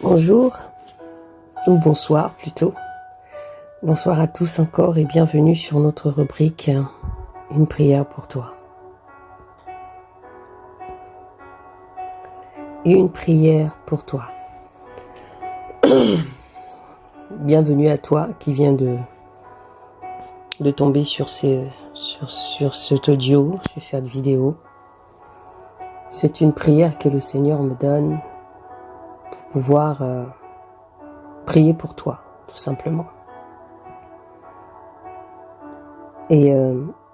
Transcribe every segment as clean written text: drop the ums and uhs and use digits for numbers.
Bonjour, ou bonsoir plutôt. Bonsoir à tous encore et bienvenue sur notre rubrique Une prière pour toi. Une prière pour toi. Bienvenue à toi qui viens de tomber sur cet audio, sur cette vidéo. C'est une prière que le Seigneur me donne pour pouvoir prier pour toi, tout simplement. Et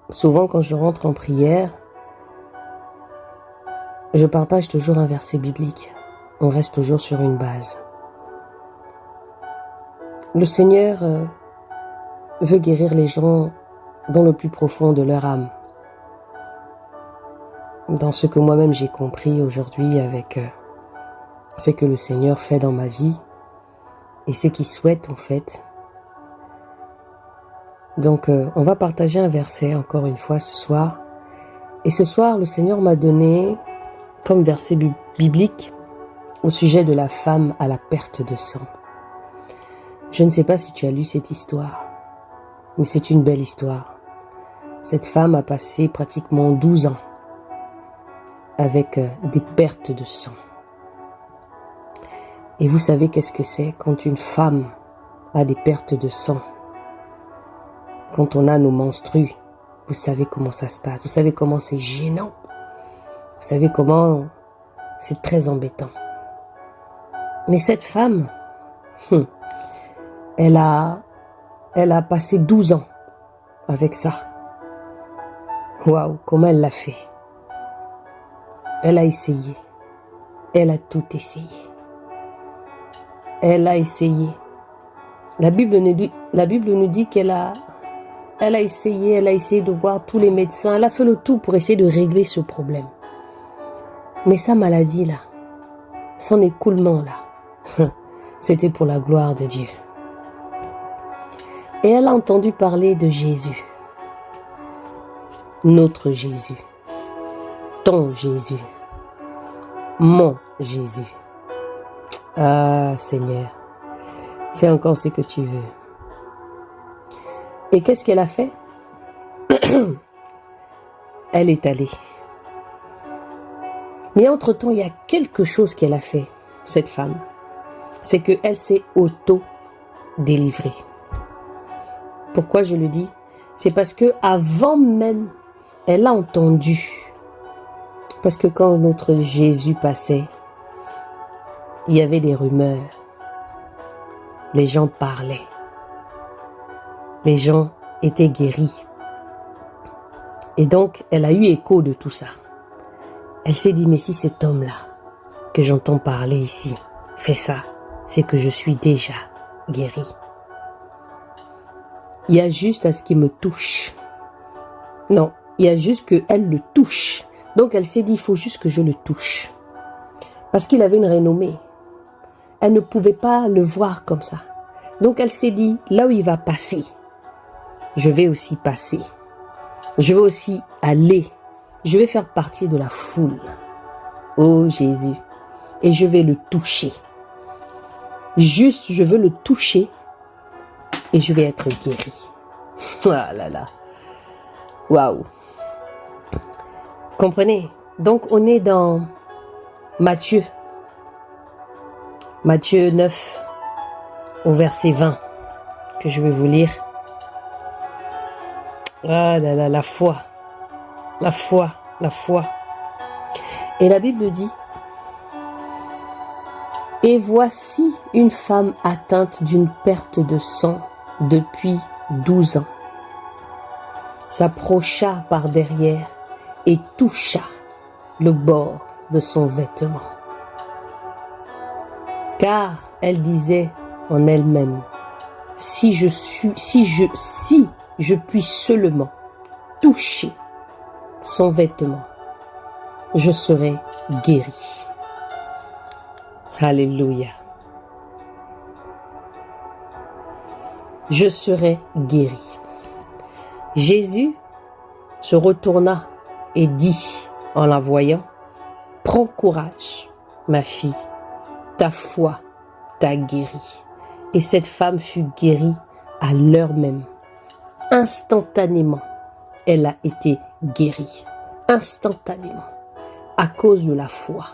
souvent quand je rentre en prière, je partage toujours un verset biblique. On reste toujours sur une base. Le Seigneur veut guérir les gens dans le plus profond de leur âme. Dans ce que moi-même j'ai compris aujourd'hui avec ce que le Seigneur fait dans ma vie et ce qu'il souhaite en fait. Donc on va partager un verset encore une fois ce soir. Et ce soir, le Seigneur m'a donné comme verset biblique au sujet de la femme à la perte de sang. Je ne sais pas si tu as lu cette histoire, mais c'est une belle histoire. Cette femme a passé pratiquement 12 ans avec des pertes de sang. Et vous savez qu'est-ce que c'est quand une femme a des pertes de sang? Quand on a nos menstrues, vous savez comment ça se passe. Vous savez comment c'est gênant. Vous savez comment c'est très embêtant. Mais cette femme, elle a passé 12 ans avec ça. Waouh, comment elle l'a fait. Elle a essayé. Elle a tout essayé. Elle a essayé. La Bible nous dit qu'elle a essayé de voir tous les médecins. Elle a fait le tout pour essayer de régler ce problème. Mais sa maladie là, son écoulement là, c'était pour la gloire de Dieu. Et elle a entendu parler de Jésus. Notre Jésus. Ton Jésus. Mon Jésus. Ah Seigneur, fais encore ce que tu veux. Et qu'est-ce qu'elle a fait? Elle est allée. Mais entre-temps, il y a quelque chose qu'elle a fait, cette femme. C'est qu'elle s'est auto-délivrée. Pourquoi je le dis? C'est parce que avant même, elle a entendu. Parce que quand notre Jésus passait, il y avait des rumeurs. Les gens parlaient. Les gens étaient guéris. Et donc, elle a eu écho de tout ça. Elle s'est dit, mais si cet homme-là, que j'entends parler ici, fait ça, c'est que je suis déjà guérie. Il y a juste à ce qu'il me touche. Non, il y a juste qu'elle le touche. Donc, elle s'est dit, il faut juste que je le touche. Parce qu'il avait une renommée. Elle ne pouvait pas le voir comme ça. Donc, elle s'est dit, là où il va passer, je vais aussi passer. Je vais aussi aller. Je vais faire partie de la foule. Oh Jésus. Et je vais le toucher. Juste, je veux le toucher et je vais être guéri. Ah là là. Waouh. Comprenez? Donc, on est dans Matthieu. Matthieu 9, au verset 20, que je vais vous lire. Ah là là, la foi. La foi, la foi. Et la Bible dit, « Et voici une femme atteinte d'une perte de sang depuis 12 ans. S'approcha par derrière et toucha le bord de son vêtement. Car elle disait en elle-même, si je puis seulement toucher son vêtement, je serai guéri. » Alléluia. Je serai guéri. Jésus se retourna et dit en la voyant, « Prends courage, ma fille, ta foi t'a guéri. Et cette femme fut guérie à l'heure même. Instantanément, elle a été guérie. Instantanément, à cause de la foi.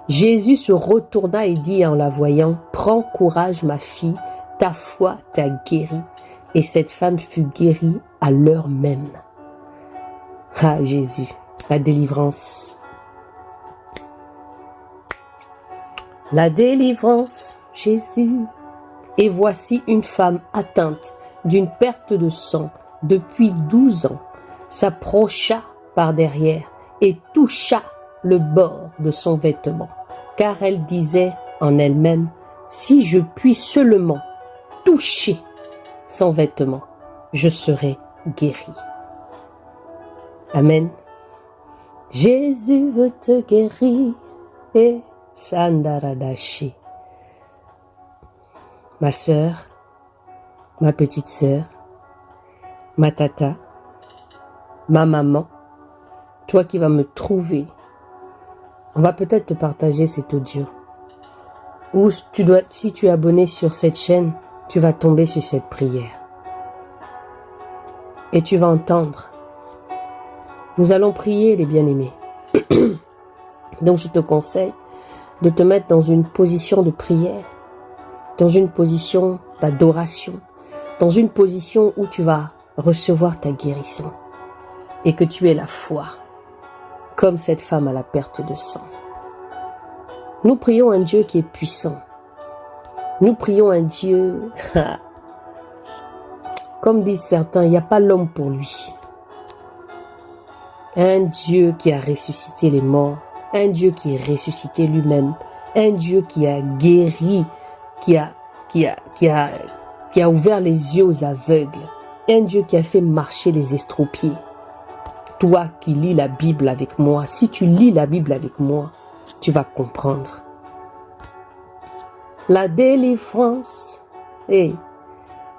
Jésus se retourna et dit en la voyant, « Prends courage, ma fille, ta foi t'a guérie. » Et cette femme fut guérie à l'heure même. Ah, Jésus, la délivrance. La délivrance, Jésus. Et voici une femme atteinte d'une perte de sang depuis 12 ans, s'approcha par derrière et toucha le bord de son vêtement, car elle disait en elle-même, « Si je puis seulement toucher son vêtement, je serai guérie. » Amen. Jésus veut te guérir et Sandaradashi. Ma sœur, ma petite sœur, ma tata, ma maman, toi qui vas me trouver, on va peut-être te partager cet audio. Ou si tu es abonné sur cette chaîne, tu vas tomber sur cette prière. Et tu vas entendre. Nous allons prier, les bien-aimés. Donc je te conseille de te mettre dans une position de prière, dans une position d'adoration, dans une position où tu vas recevoir ta guérison et que tu aies la foi, comme cette femme à la perte de sang. Nous prions un Dieu qui est puissant. Nous prions un Dieu, comme disent certains, il n'y a pas l'homme pour lui. Un Dieu qui a ressuscité les morts, un Dieu qui est ressuscité lui-même, un Dieu qui a guéri, qui a ouvert les yeux aux aveugles, un Dieu qui a fait marcher les estropiés. Toi qui lis la Bible avec moi, si tu lis la Bible avec moi, tu vas comprendre. La délivrance. Et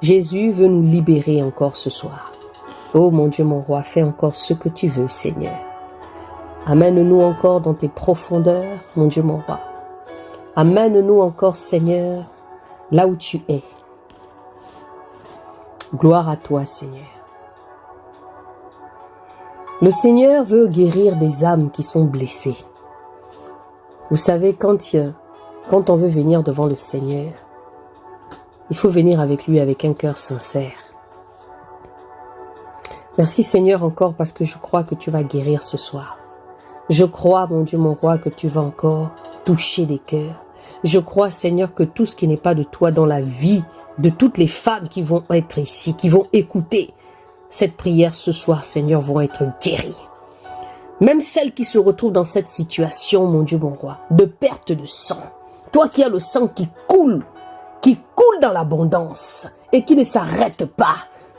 Jésus veut nous libérer encore ce soir. Oh mon Dieu, mon roi, fais encore ce que tu veux, Seigneur. Amène-nous encore dans tes profondeurs, mon Dieu, mon roi. Amène-nous encore, Seigneur, là où tu es. Gloire à toi, Seigneur. Le Seigneur veut guérir des âmes qui sont blessées. Vous savez, quand on veut venir devant le Seigneur, il faut venir avec lui avec un cœur sincère. Merci Seigneur encore parce que je crois que tu vas guérir ce soir. Je crois, mon Dieu, mon roi, que tu vas encore toucher des cœurs. Je crois, Seigneur, que tout ce qui n'est pas de toi dans la vie de toutes les femmes qui vont être ici, qui vont écouter cette prière ce soir, Seigneur, vont être guéries. Même celles qui se retrouvent dans cette situation, mon Dieu, mon roi, de perte de sang. Toi qui as le sang qui coule dans l'abondance et qui ne s'arrête pas.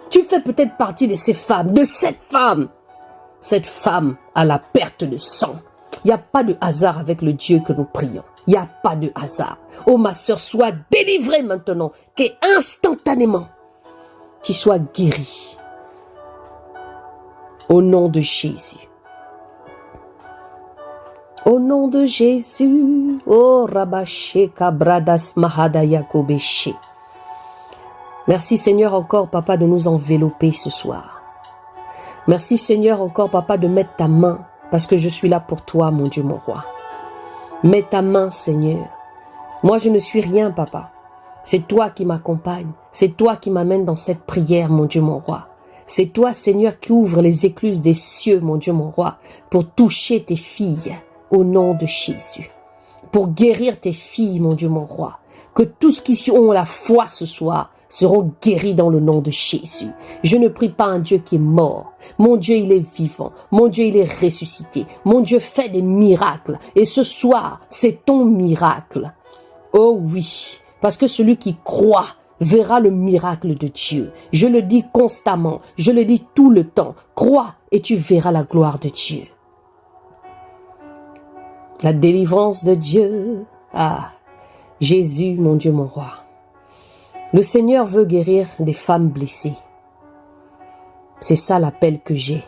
Tu fais peut-être partie de ces femmes, de cette femme à la perte de sang. Il n'y a pas de hasard avec le Dieu que nous prions. Il n'y a pas de hasard. Oh ma sœur, sois délivrée maintenant, qu'instantanément, tu sois guérie. Au nom de Jésus. Au nom de Jésus. Oh Rabaché Kabradas Mahada Yakobéché. Merci Seigneur encore, Papa, de nous envelopper ce soir. Merci Seigneur encore, Papa, de mettre ta main, parce que je suis là pour toi, mon Dieu, mon roi. Mets ta main, Seigneur. Moi, je ne suis rien, Papa. C'est toi qui m'accompagne. C'est toi qui m'amène dans cette prière, mon Dieu, mon roi. C'est toi, Seigneur, qui ouvre les écluses des cieux, mon Dieu, mon roi, pour toucher tes filles au nom de Jésus. Pour guérir tes filles, mon Dieu, mon roi. Que tous qui ont la foi ce soir seront guéris dans le nom de Jésus. Je ne prie pas un Dieu qui est mort. Mon Dieu, il est vivant. Mon Dieu, il est ressuscité. Mon Dieu fait des miracles. Et ce soir, c'est ton miracle. Oh oui, parce que celui qui croit verra le miracle de Dieu. Je le dis constamment. Je le dis tout le temps. Crois et tu verras la gloire de Dieu. La délivrance de Dieu. Ah, Jésus, mon Dieu, mon roi. Le Seigneur veut guérir des femmes blessées. C'est ça l'appel que j'ai.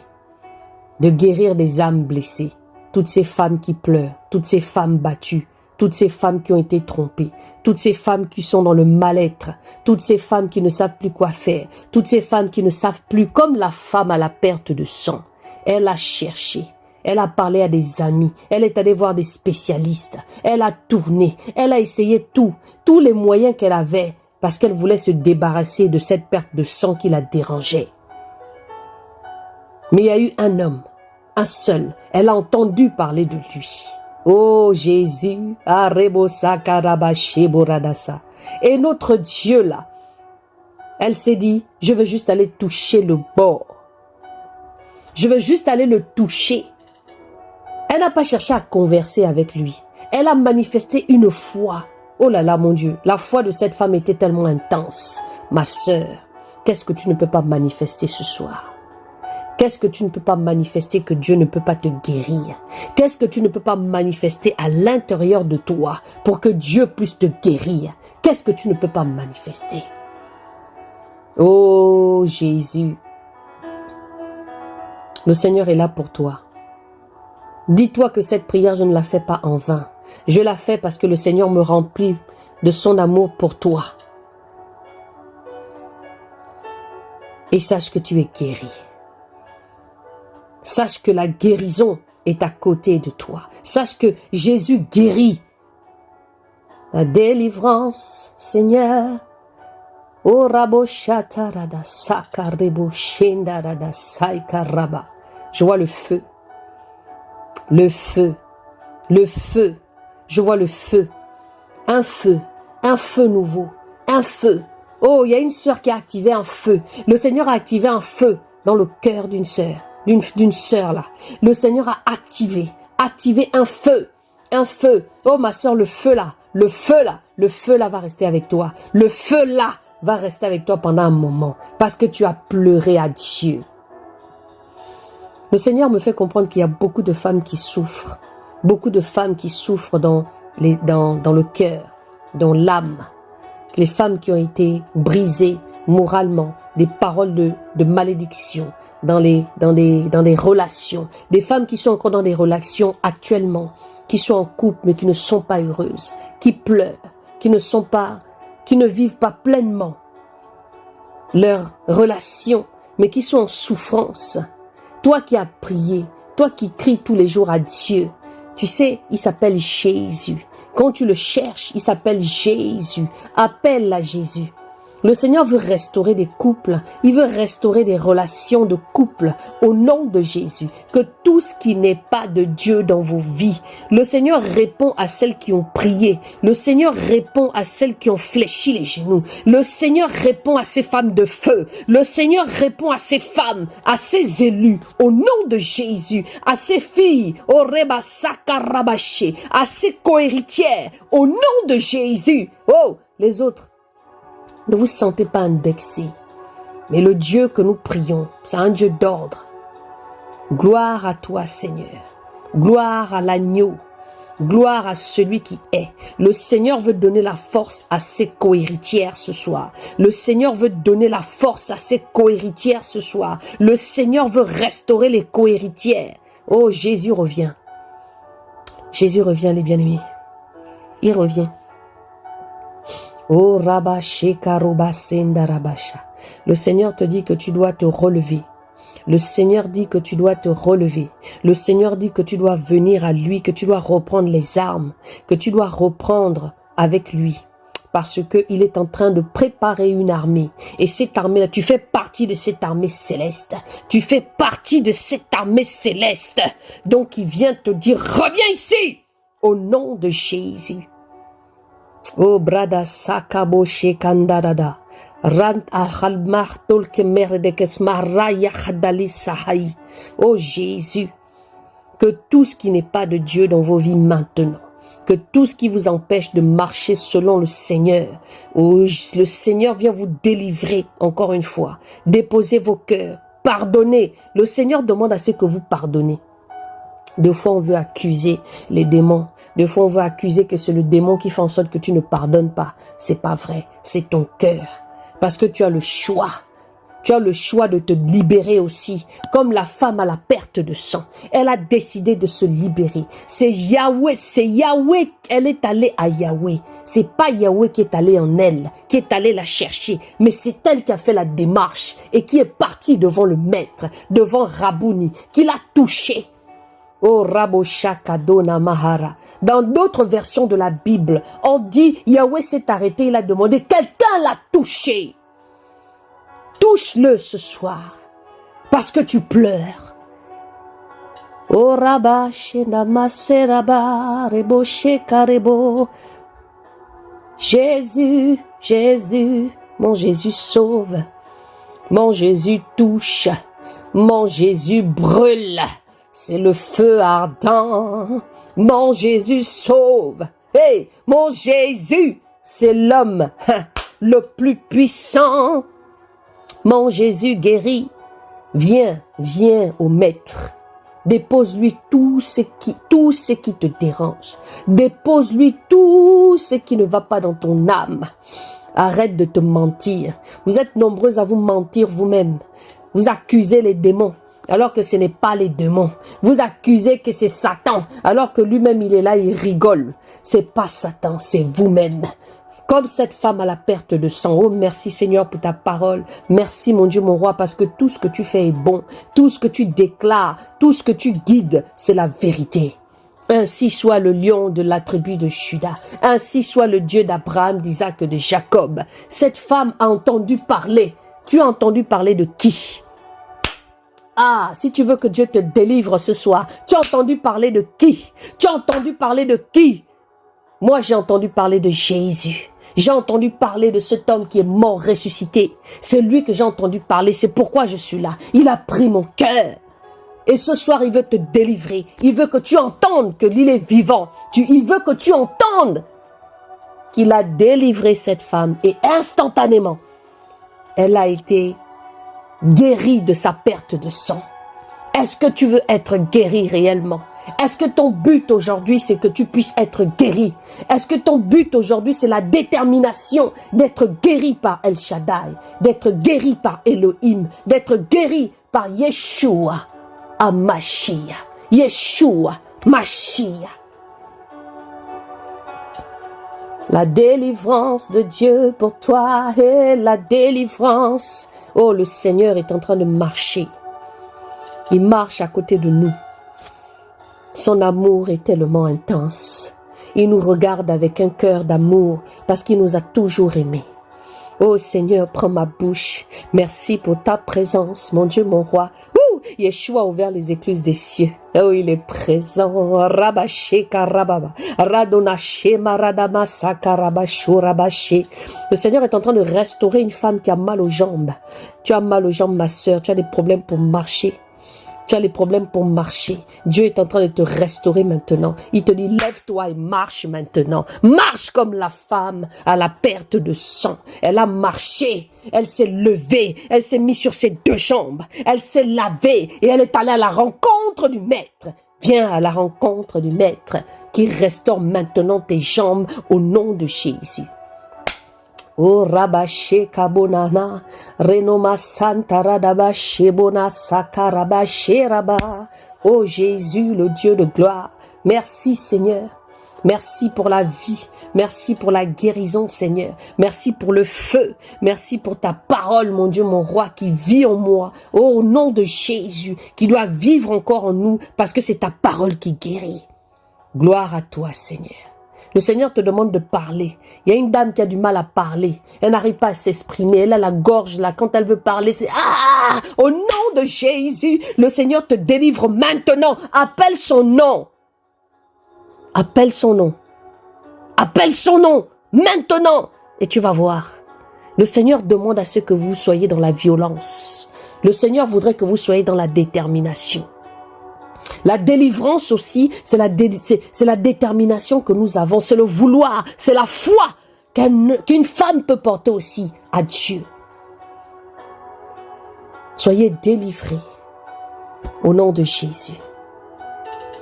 De guérir des âmes blessées. Toutes ces femmes qui pleurent, toutes ces femmes battues. toutes ces femmes qui ont été trompées, toutes ces femmes qui sont dans le mal-être, toutes ces femmes qui ne savent plus quoi faire, toutes ces femmes qui ne savent plus, comme la femme à la perte de sang. Elle a cherché, elle a parlé à des amis, elle est allée voir des spécialistes, elle a tourné, elle a essayé tous les moyens qu'elle avait parce qu'elle voulait se débarrasser de cette perte de sang qui la dérangeait. Mais il y a eu un homme, un seul, elle a entendu parler de lui. Oh Jésus, et notre Dieu là, elle s'est dit, je veux juste aller toucher le bord. Je veux juste aller le toucher. Elle n'a pas cherché à converser avec lui. Elle a manifesté une foi. Oh là là mon Dieu, la foi de cette femme était tellement intense. Ma sœur, qu'est-ce que tu ne peux pas manifester ce soir? Qu'est-ce que tu ne peux pas manifester que Dieu ne peut pas te guérir? Qu'est-ce que tu ne peux pas manifester à l'intérieur de toi pour que Dieu puisse te guérir? Qu'est-ce que tu ne peux pas manifester? Oh Jésus, le Seigneur est là pour toi. Dis-toi que cette prière, je ne la fais pas en vain. Je la fais parce que le Seigneur me remplit de son amour pour toi. Et sache que tu es guéri. Sache que la guérison est à côté de toi. Sache que Jésus guérit. La délivrance, Seigneur. Oh rabo shatarada sakarebo shendarada saikaraba. Je vois le feu. Le feu. Le feu. Je vois le feu. Un feu nouveau. Un feu. Oh, il y a une sœur qui a activé un feu. Le Seigneur a activé un feu dans le cœur d'une sœur. D'une sœur là. Le Seigneur a activé un feu. Un feu. Oh ma sœur, le feu là va rester avec toi. Le feu là va rester avec toi pendant un moment parce que tu as pleuré à Dieu. Le Seigneur me fait comprendre qu'il y a beaucoup de femmes qui souffrent. Beaucoup de femmes qui souffrent dans le cœur, dans l'âme. Les femmes qui ont été brisées moralement, des paroles de malédiction dans des relations. Des femmes qui sont encore dans des relations actuellement, qui sont en couple mais qui ne sont pas heureuses, qui pleurent, qui ne vivent pas pleinement leur relation, mais qui sont en souffrance. Toi qui as prié, toi qui cries tous les jours à Dieu, tu sais, il s'appelle Jésus. Quand tu le cherches, il s'appelle Jésus. Appelle à Jésus. Le Seigneur veut restaurer des couples, il veut restaurer des relations de couple au nom de Jésus. Que tout ce qui n'est pas de Dieu dans vos vies, le Seigneur répond à celles qui ont prié, le Seigneur répond à celles qui ont fléchi les genoux, le Seigneur répond à ces femmes de feu, le Seigneur répond à ces femmes, à ces élus, au nom de Jésus, à ces filles, au Reba Sakarabaché, à ces cohéritières, au nom de Jésus. Oh, les autres, ne vous sentez pas indexés. Mais le Dieu que nous prions, c'est un Dieu d'ordre. Gloire à toi, Seigneur. Gloire à l'agneau. Gloire à celui qui est. Le Seigneur veut donner la force à ses cohéritières ce soir. Le Seigneur veut donner la force à ses cohéritières ce soir. Le Seigneur veut restaurer les cohéritières. Oh, Jésus revient. Jésus revient, les bien-aimés. Il revient. Oh Rabba Sheka Roba Senda Rabasha. Le Seigneur te dit que tu dois te relever. Le Seigneur dit que tu dois te relever. Le Seigneur dit que tu dois venir à lui, que tu dois reprendre les armes, que tu dois reprendre avec lui. Parce qu'il est en train de préparer une armée. Et cette armée-là, tu fais partie de cette armée céleste. Tu fais partie de cette armée céleste. Donc il vient te dire, reviens ici, au nom de Jésus. Oh brada sakabo shekandadada rant alhalmar tolke merdekes maraya khadali sahai. Oh Jésus, que tout ce qui n'est pas de Dieu dans vos vies maintenant, que tout ce qui vous empêche de marcher selon le Seigneur, oh, le Seigneur vient vous délivrer encore une fois. Déposez vos cœurs, pardonnez. Le Seigneur demande à ce que vous pardonnez. Deux fois, on veut accuser les démons. Deux fois, on veut accuser que c'est le démon qui fait en sorte que tu ne pardonnes pas. C'est pas vrai. C'est ton cœur. Parce que tu as le choix. tu as le choix de te libérer aussi. Comme la femme à la perte de sang. Elle a décidé de se libérer. C'est Yahweh, elle est allée à Yahweh. C'est pas Yahweh qui est allé en elle, qui est allé la chercher. Mais c'est elle qui a fait la démarche et qui est partie devant le maître, devant Rabouni, qui l'a touché. Oh Raboshakadona Mahara. Dans d'autres versions de la Bible, on dit Yahweh s'est arrêté, il a demandé, quelqu'un l'a touché. Touche-le ce soir, parce que tu pleures. Oh Rabashenamaseraba Reboshekarebo. Jésus, Jésus, mon Jésus sauve. Mon Jésus touche. Mon Jésus brûle. C'est le feu ardent. Mon Jésus sauve. Hey, mon Jésus, c'est l'homme le plus puissant. Mon Jésus guérit. Viens, viens au maître. Dépose-lui tout ce qui te dérange. Dépose-lui tout ce qui ne va pas dans ton âme. Arrête de te mentir. Vous êtes nombreux à vous mentir vous-même. Vous accusez les démons alors que ce n'est pas les démons. Vous accusez que c'est Satan alors que lui-même il est là, il rigole. C'est pas Satan, c'est vous-même. Comme cette femme à la perte de sang. Oh, merci Seigneur pour ta parole. Merci mon Dieu, mon roi, parce que tout ce que tu fais est bon. Tout ce que tu déclares, tout ce que tu guides, c'est la vérité. Ainsi soit le lion de la tribu de Juda. Ainsi soit le Dieu d'Abraham, d'Isaac et de Jacob. Cette femme a entendu parler. Tu as entendu parler de qui? Ah, si tu veux que Dieu te délivre ce soir, tu as entendu parler de qui? Tu as entendu parler de qui? Moi, j'ai entendu parler de Jésus. J'ai entendu parler de cet homme qui est mort ressuscité. C'est lui que j'ai entendu parler. C'est pourquoi je suis là. Il a pris mon cœur. Et ce soir, il veut te délivrer. Il veut que tu entendes qu'il est vivant. Il veut que tu entendes qu'il a délivré cette femme. Et instantanément, elle a été guérie de sa perte de sang. Est-ce que tu veux être guéri réellement? Est-ce que ton but aujourd'hui, c'est que tu puisses être guéri? Est-ce que ton but aujourd'hui, c'est la détermination d'être guéri par El Shaddai, d'être guéri par Elohim, d'être guéri par Yeshua HaMashiach, Yeshua Mashiach. La délivrance de Dieu pour toi est la délivrance. Oh, le Seigneur est en train de marcher. Il marche à côté de nous. Son amour est tellement intense. Il nous regarde avec un cœur d'amour parce qu'il nous a toujours aimés. Oh Seigneur, prends ma bouche. Merci pour ta présence, mon Dieu, mon roi. Yeshua a ouvert les écluses des cieux. Oh, il est présent. Rabaché karababa. Radonaché maradama sakarabasho rabaché. Le Seigneur est en train de restaurer une femme qui a mal aux jambes. Tu as mal aux jambes, ma soeur. Tu as des problèmes pour marcher. Tu as les problèmes pour marcher. Dieu est en train de te restaurer maintenant. Il te dit, lève-toi et marche maintenant. Marche comme la femme à la perte de sang. Elle a marché. Elle s'est levée. Elle s'est mise sur ses deux jambes. Elle s'est lavée et elle est allée à la rencontre du Maître. Viens à la rencontre du Maître qui restaure maintenant tes jambes au nom de Jésus. Oh Rabaché Kabonana, Renoma Santa Radabaché Bona Sakarabaché Raba. Oh Jésus, le Dieu de gloire. Merci Seigneur. Merci pour la vie. Merci pour la guérison Seigneur. Merci pour le feu. Merci pour ta parole mon Dieu, mon roi qui vit en moi. Oh, au nom de Jésus, qui doit vivre encore en nous parce que c'est ta parole qui guérit. Gloire à toi Seigneur. Le Seigneur te demande de parler. Il y a une dame qui a du mal à parler. Elle n'arrive pas à s'exprimer. Elle a la gorge là. Quand elle veut parler, c'est ah! Au nom de Jésus, le Seigneur te délivre maintenant. Appelle son nom. Appelle son nom. Appelle son nom. Maintenant. Et tu vas voir. Le Seigneur demande à ce que vous soyez dans la violence. Le Seigneur voudrait que vous soyez dans la détermination. La délivrance aussi, c'est la détermination que nous avons, c'est le vouloir, c'est la foi qu'une femme peut porter aussi à Dieu. Soyez délivrés au nom de Jésus.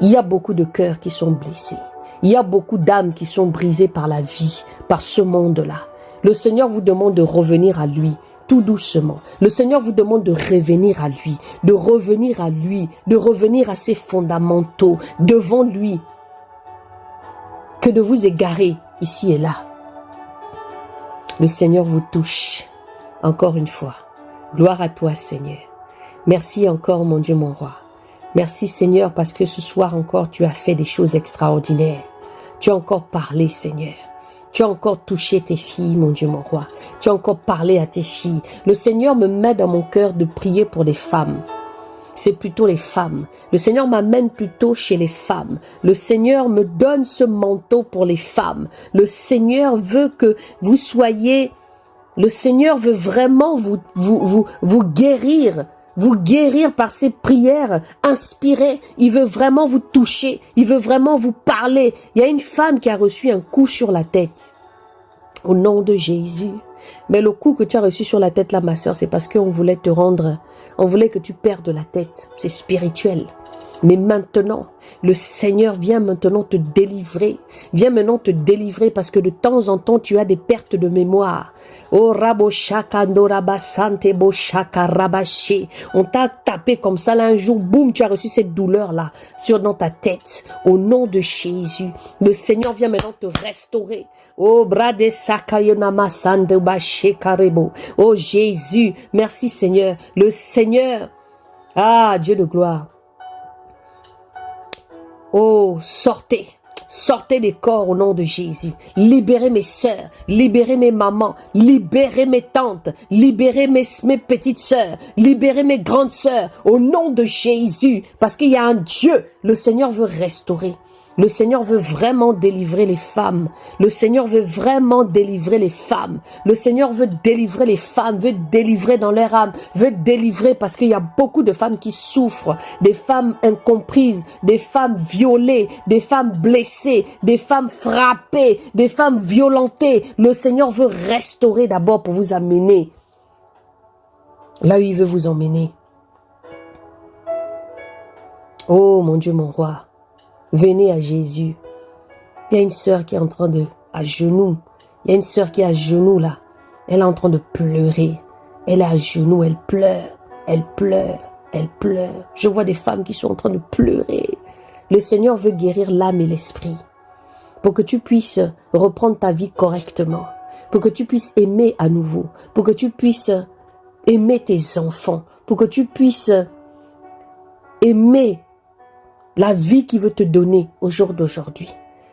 Il y a beaucoup de cœurs qui sont blessés. Il y a beaucoup d'âmes qui sont brisées par la vie, par ce monde-là. Le Seigneur vous demande de revenir à lui, tout doucement. Le Seigneur vous demande de revenir à lui, de revenir à lui, de revenir à ses fondamentaux, devant lui, que de vous égarer ici et là. Le Seigneur vous touche, encore une fois. Gloire à toi, Seigneur. Merci encore, mon Dieu, mon roi. Merci, Seigneur, parce que ce soir encore, tu as fait des choses extraordinaires. Tu as encore parlé, Seigneur. Tu as encore touché tes filles, mon Dieu, mon roi. Tu as encore parlé à tes filles. Le Seigneur me met dans mon cœur de prier pour les femmes. C'est plutôt les femmes. Le Seigneur m'amène plutôt chez les femmes. Le Seigneur me donne ce manteau pour les femmes. Le Seigneur veut que vous soyez... Le Seigneur veut vraiment vous guérir. Vous guérir par ses prières inspirées. Il veut vraiment vous toucher. Il veut vraiment vous parler. Il y a une femme qui a reçu un coup sur la tête. Au nom de Jésus. Mais le coup que tu as reçu sur la tête là, ma soeur, c'est parce qu'on voulait te rendre, on voulait que tu perdes la tête. C'est spirituel. Mais maintenant, le Seigneur vient maintenant te délivrer. Vient maintenant te délivrer parce que de temps en temps, tu as des pertes de mémoire. Oh, raboshaka norabasante boshaka rabaché. On t'a tapé comme ça là un jour, boum, tu as reçu cette douleur là dans ta tête. Au nom de Jésus, le Seigneur vient maintenant te restaurer. Oh, brade sakayonama sande baché karebo. Oh Jésus, merci Seigneur. Le Seigneur, ah Dieu de gloire. Oh, sortez, sortez des corps au nom de Jésus. Libérez mes sœurs, libérez mes mamans, libérez mes tantes, libérez mes petites sœurs, libérez mes grandes sœurs au nom de Jésus. Parce qu'il y a un Dieu, le Seigneur veut restaurer. Le Seigneur veut vraiment délivrer les femmes. Le Seigneur veut vraiment délivrer les femmes. Le Seigneur veut délivrer les femmes, veut délivrer dans leur âme, veut délivrer parce qu'il y a beaucoup de femmes qui souffrent, des femmes incomprises, des femmes violées, des femmes blessées, des femmes frappées, des femmes violentées. Le Seigneur veut restaurer d'abord pour vous amener là où il veut vous emmener. Oh mon Dieu, mon roi. Venez à Jésus. Il y a une sœur qui est en train de, à genoux. Il y a une sœur qui est à genoux là. Elle est en train de pleurer. Elle est à genoux, elle pleure. Elle pleure, elle pleure. Je vois des femmes qui sont en train de pleurer. Le Seigneur veut guérir l'âme et l'esprit. Pour que tu puisses reprendre ta vie correctement. Pour que tu puisses aimer à nouveau. Pour que tu puisses aimer tes enfants. Pour que tu puisses aimer la vie qu'il veut te donner au jour d'aujourd'hui.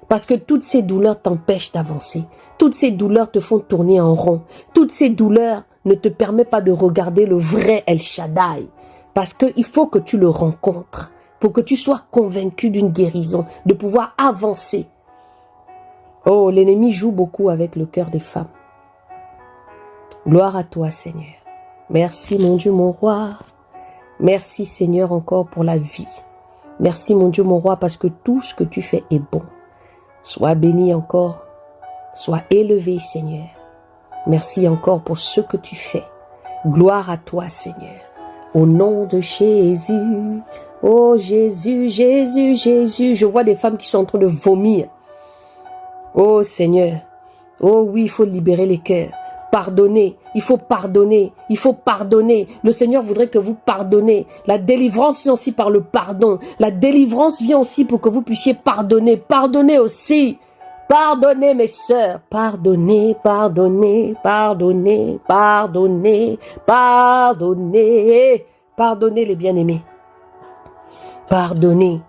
Parce que toutes ces douleurs t'empêchent d'avancer. Toutes ces douleurs te font tourner en rond. Toutes ces douleurs ne te permettent pas de regarder le vrai El Shaddai. Parce qu'il faut que tu le rencontres. Pour que tu sois convaincu d'une guérison. De pouvoir avancer. Oh, l'ennemi joue beaucoup avec le cœur des femmes. Gloire à toi, Seigneur. Merci, mon Dieu, mon roi. Merci, Seigneur, encore pour la vie. Merci mon Dieu, mon roi, parce que tout ce que tu fais est bon. Sois béni encore, sois élevé Seigneur. Merci encore pour ce que tu fais. Gloire à toi Seigneur. Au nom de Jésus, oh Jésus, Jésus, Jésus. Je vois des femmes qui sont en train de vomir. Oh Seigneur, oh oui, il faut libérer les cœurs. Pardonnez, il faut pardonner, il faut pardonner. Le Seigneur voudrait que vous pardonnez. La délivrance vient aussi par le pardon. La délivrance vient aussi pour que vous puissiez pardonner. Pardonnez aussi. Pardonnez mes sœurs. Pardonnez, pardonnez, pardonnez, pardonnez, pardonnez. Pardonnez les bien-aimés. Pardonnez,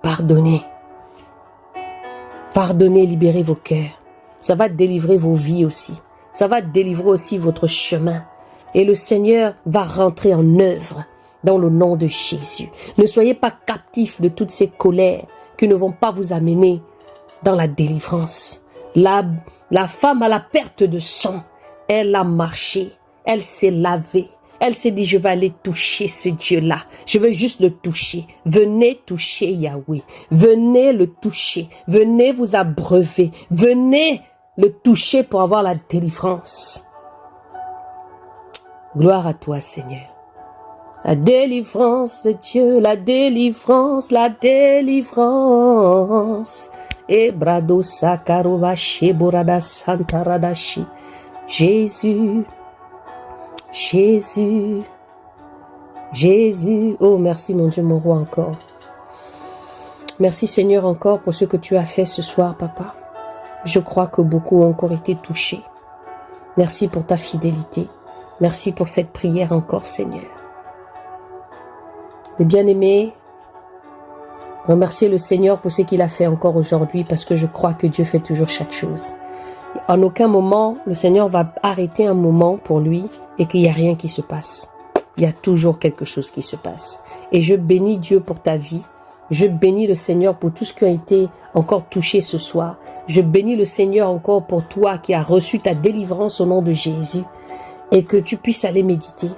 pardonnez. Pardonnez, libérez vos cœurs. Ça va délivrer vos vies aussi. Ça va délivrer aussi votre chemin. Et le Seigneur va rentrer en œuvre dans le nom de Jésus. Ne soyez pas captifs de toutes ces colères qui ne vont pas vous amener dans la délivrance. La femme à la perte de sang, elle a marché, elle s'est lavée. Elle s'est dit, je vais aller toucher ce Dieu-là. Je veux juste le toucher. Venez toucher Yahweh. Venez le toucher. Venez vous abreuver. Venez le toucher pour avoir la délivrance. Gloire à toi, Seigneur. La délivrance de Dieu, la délivrance, la délivrance. Et brado sakarovashi borada santaradashi. Jésus, Jésus, Jésus. Oh, merci mon Dieu, mon roi encore. Merci Seigneur encore pour ce que tu as fait ce soir, papa. Je crois que beaucoup ont encore été touchés. Merci pour ta fidélité. Merci pour cette prière encore, Seigneur. Les bien-aimés, remerciez le Seigneur pour ce qu'il a fait encore aujourd'hui parce que je crois que Dieu fait toujours chaque chose. En aucun moment, le Seigneur va arrêter un moment pour lui et qu'il n'y a rien qui se passe. Il y a toujours quelque chose qui se passe. Et je bénis Dieu pour ta vie. Je bénis le Seigneur pour tout ce qui a été encore touché ce soir. Je bénis le Seigneur encore pour toi qui as reçu ta délivrance au nom de Jésus et que tu puisses aller méditer.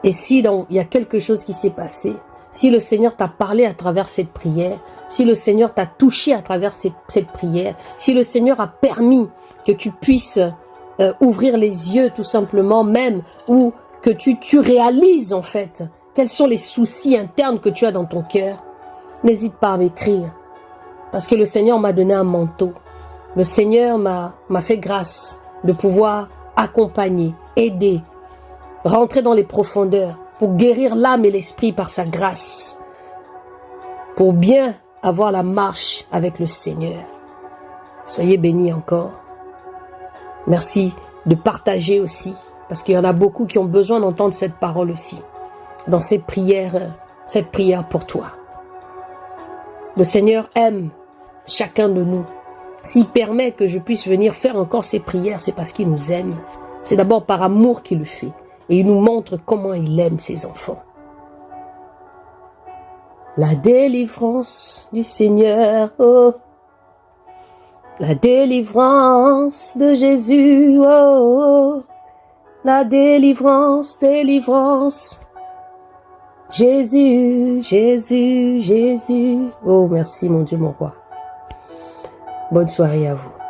Et si il y a quelque chose qui s'est passé, si le Seigneur t'a parlé à travers cette prière, si le Seigneur t'a touché à travers cette prière, si le Seigneur a permis que tu puisses ouvrir les yeux tout simplement même, ou que tu réalises en fait quels sont les soucis internes que tu as dans ton cœur, n'hésite pas à m'écrire. Parce que le Seigneur m'a donné un manteau. Le Seigneur m'a fait grâce de pouvoir accompagner, aider, rentrer dans les profondeurs pour guérir l'âme et l'esprit par sa grâce, pour bien avoir la marche avec le Seigneur. Soyez bénis encore. Merci de partager aussi, parce qu'il y en a beaucoup qui ont besoin d'entendre cette parole aussi, dans cette prière pour toi. Le Seigneur aime chacun de nous. S'il permet que je puisse venir faire encore ces prières, c'est parce qu'il nous aime. C'est d'abord par amour qu'il le fait. Et il nous montre comment il aime ses enfants. La délivrance du Seigneur, oh. La délivrance de Jésus, oh, oh. La délivrance, délivrance. Jésus, Jésus, Jésus. Oh, merci mon Dieu, mon roi. Bonne soirée à vous.